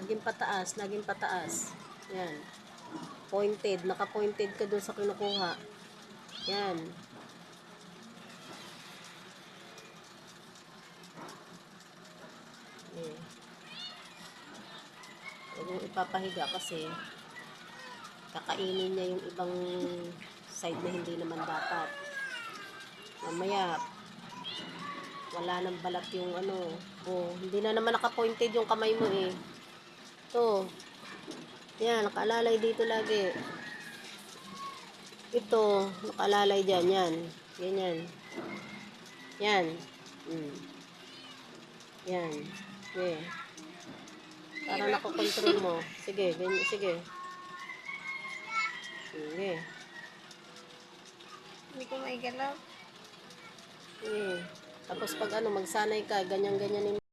Laging pataas, laging pataas. Yan. Pointed. Naka-pointed ka dun sa kinukuha. Yan. Eh. Huwag mong ipapahiga kasi kakainin niya yung ibang side na hindi naman dapat. Mamaya, wala nang balat yung ano. Oh, hindi na naman naka-pointed yung kamay mo eh. Ito. Yan, nakaalalay dito lagi. Ito, nakaalalay dyan. Yan. Ganyan. Yan. Yan. Okay. Para nakokontrol mo. Sige, ganyan. Sige. Sige. Hindi ko maigalaw. Sige. Tapos pag ano, magsanay ka, ganyan-ganyanin